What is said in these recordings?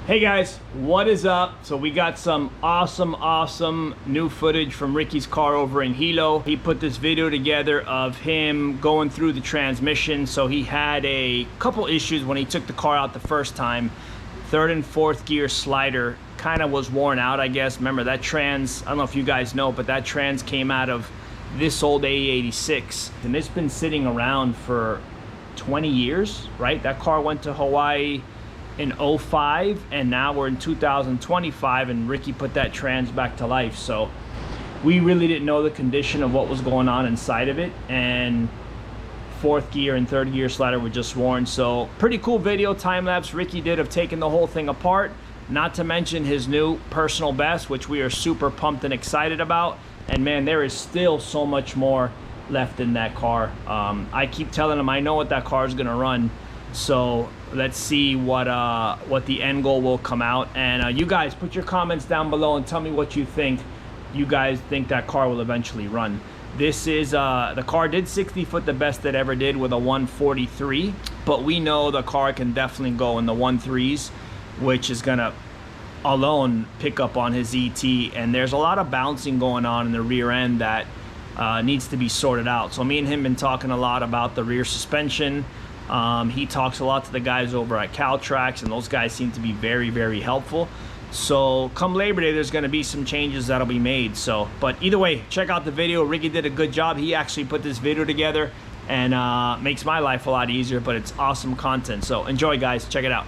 Hey guys, what is up? So we got some awesome new footage from Ricky's car over in Hilo. He put this video together of him going through the transmission. So he had a couple issues when he took the car out the first time. Third and fourth gear slider kind of was worn out, I guess. Remember that trans, I don't know if you guys know, but that trans came out of this old AE86, and it's been sitting around for 20 years, right? That car went to Hawaii in 05, and now we're in 2025, and Ricky put that trans back to life. So we really didn't know the condition of what was going on inside of it, and fourth gear and third gear slider were just worn. So pretty cool video time lapse Ricky did of taking the whole thing apart, not to mention his new personal best, which we are super pumped and excited about. And man, there is still so much more left in that car. I keep telling him I know what that car is gonna run, so let's see what the end goal will come out. And you guys put your comments down below and tell me what you think. You guys think that car will eventually run. This is the car did 60 foot, the best it ever did, with a 143, but we know the car can definitely go in the 1.3s, which is gonna alone pick up on his ET. And there's a lot of bouncing going on in the rear end that needs to be sorted out. So me and him been talking a lot about the rear suspension. He talks a lot to the guys over at Caltrax, and those guys seem to be very helpful. So come Labor Day, there's going to be some changes that'll be made. So, but either way, check out the video. Ricky did a good job. He actually put this video together and makes my life a lot easier, but it's awesome content. So enjoy, guys. Check it out.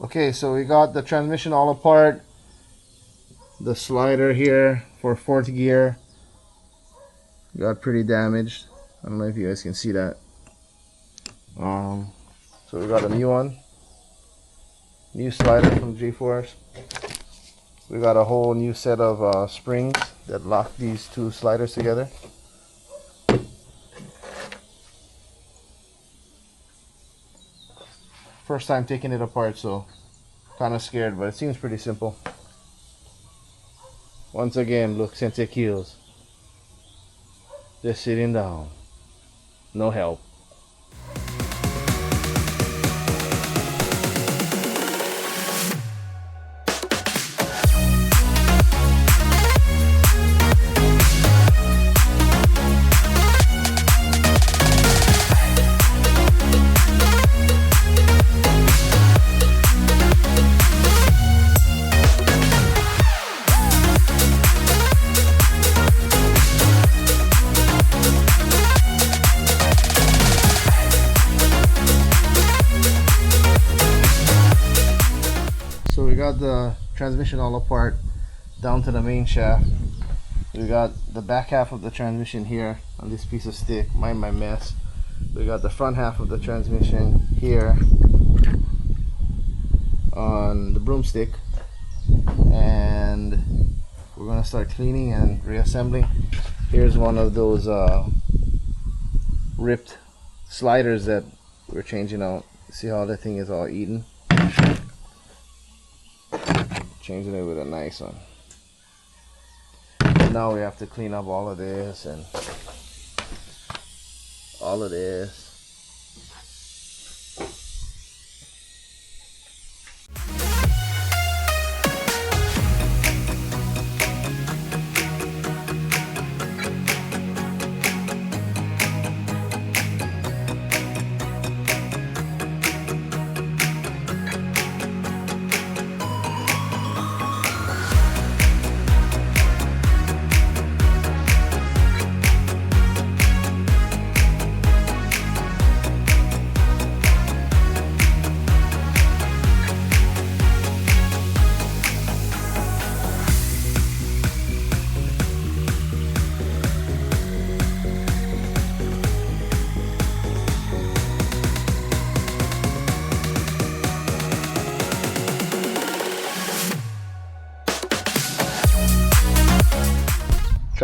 Okay, so we got the transmission all apart. The slider here for fourth gear got pretty damaged. I don't know if you guys can see that. So we got a new one, new slider from G-Force. We got a whole new set of springs that lock these two sliders together. First time taking it apart, so kind of scared, but it seems pretty simple. Once again, look, and take heels. Just sitting down. No help. So we got the transmission all apart down to the main shaft. We got the back half of the transmission here on this piece of stick. Mind my mess. We got the front half of the transmission here on the broomstick, and we're gonna start cleaning and reassembling. Here's one of those ripped sliders that we're changing out. See how the thing is all eaten? Changing it with a nice one. Now we have to clean up all of this and all of this.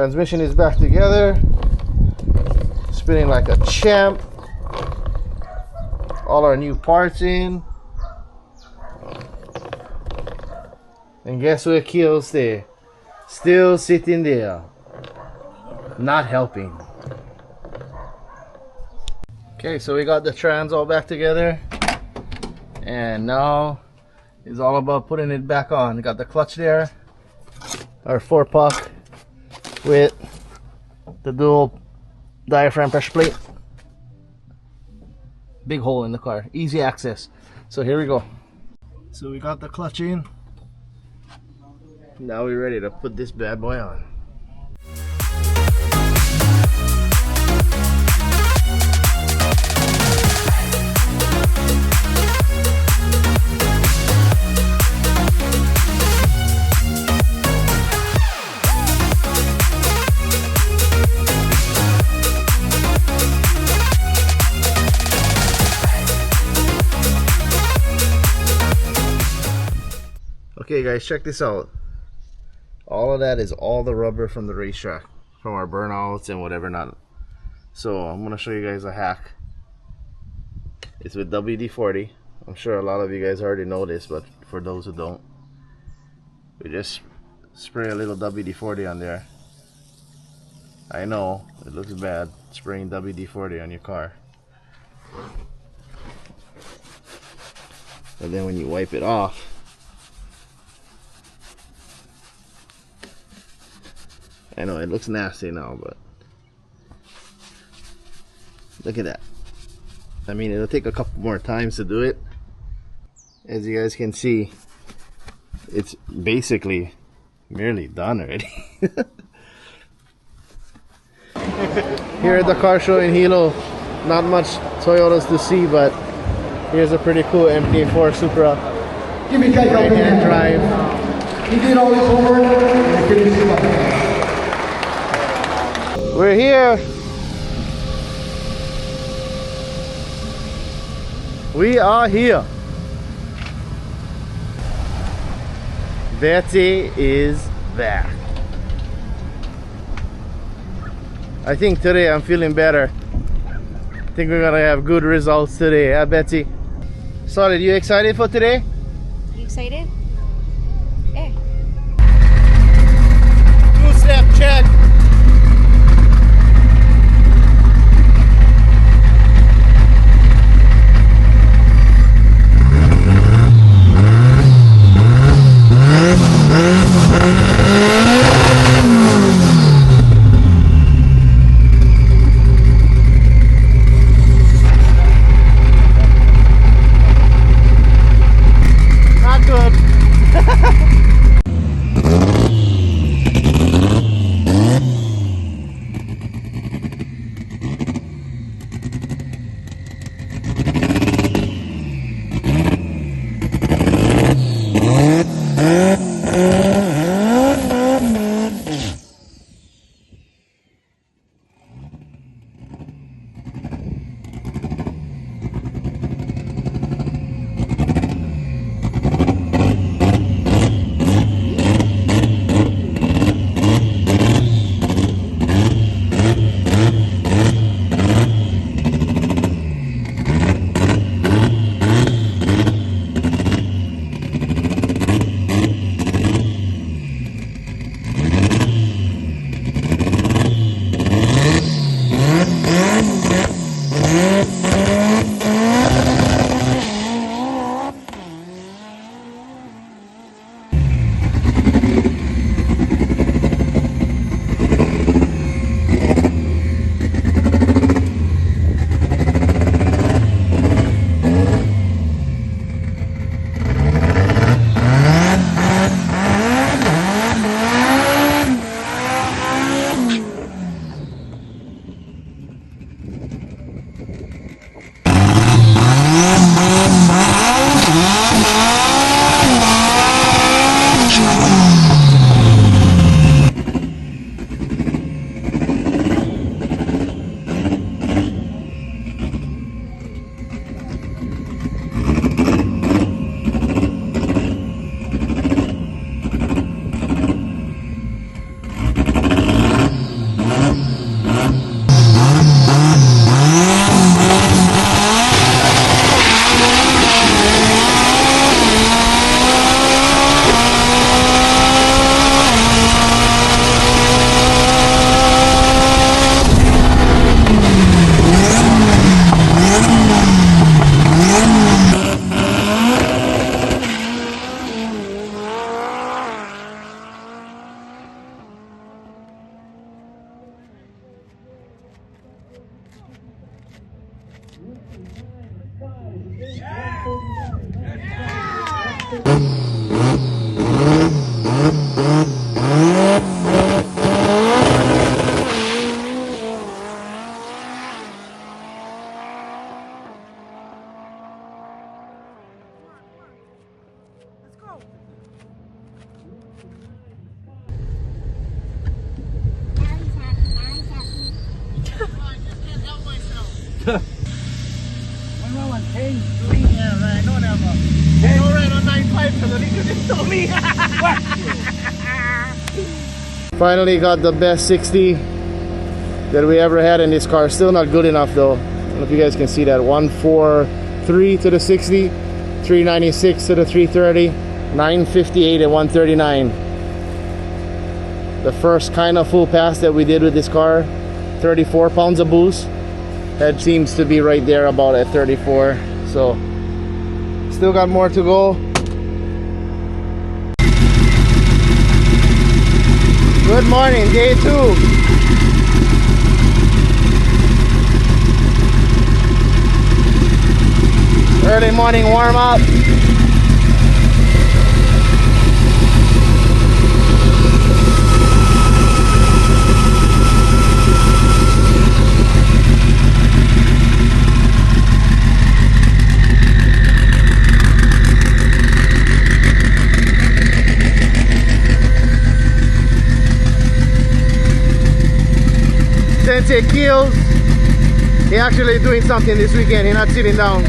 Transmission is back together, spinning like a champ. All our new parts in. And guess where Keel's there? Still sitting there, not helping. Okay, so we got the trans all back together, and now it's all about putting it back on. We got the clutch there, our 4-puck with the dual diaphragm pressure plate. Big hole in the car, easy access. So here we go. So we got the clutch in. Now we're ready to put this bad boy on. Okay guys, check this out. All of that is all the rubber from the racetrack, from our burnouts and whatever not. So I'm gonna show you guys a hack. It's with WD-40. I'm sure a lot of you guys already know this, but for those who don't, we just spray a little WD-40 on there. I know it looks bad spraying WD-40 on your car, but then when you wipe it off, I know it looks nasty now, but look at that. I mean, it'll take a couple more times to do it. As you guys can see, it's basically nearly done already. Here at the car show in Hilo, not much Toyotas to see, but here's a pretty cool MK4 Supra. Right-hand drive. He did all his homework and finished his life. We're here. We are here. Betty is back. I think today I'm feeling better. I think we're gonna have good results today, huh, Betty? Solid, you excited for today? Are you excited? Eh. 2-step check. Not good. Finally got the best 60 that we ever had in this car. Still not good enough though. I don't know if you guys can see that. 143 to the 60, 396 to the 330, 958 at 139. The first kind of full pass that we did with this car, 34 pounds of boost. That seems to be right there about at 34. So still got more to go. Good morning, day 2. Early morning warm up. Sensei Keels, he actually doing something this weekend. He's not sitting down.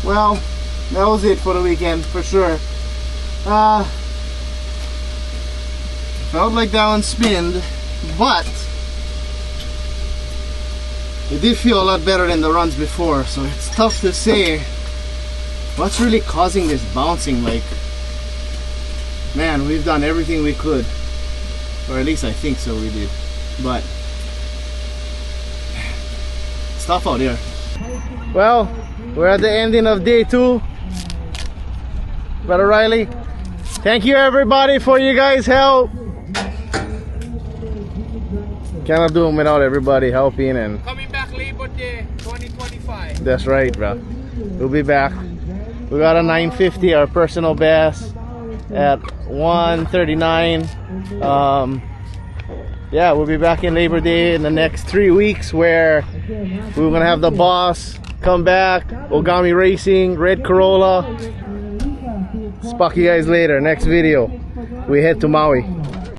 Well, that was it for the weekend, for sure. Felt like that one spinned, but it did feel a lot better than the runs before, so it's tough to say what's really causing this bouncing. Like, man, we've done everything we could, or at least I think so we did, but it's tough out here. Well, we're at the ending of day 2. Brother Riley, thank you everybody for you guys' help. Cannot do them without everybody helping. And Coming back Labor Day 2025. that's right, bro. We'll be back. We got a 950, our personal best, at 139. Yeah, we'll be back in Labor Day in the next 3 weeks, where we're gonna have the boss come back, Ogami Racing, red Corolla. Spock you guys later. Next video, we head to Maui.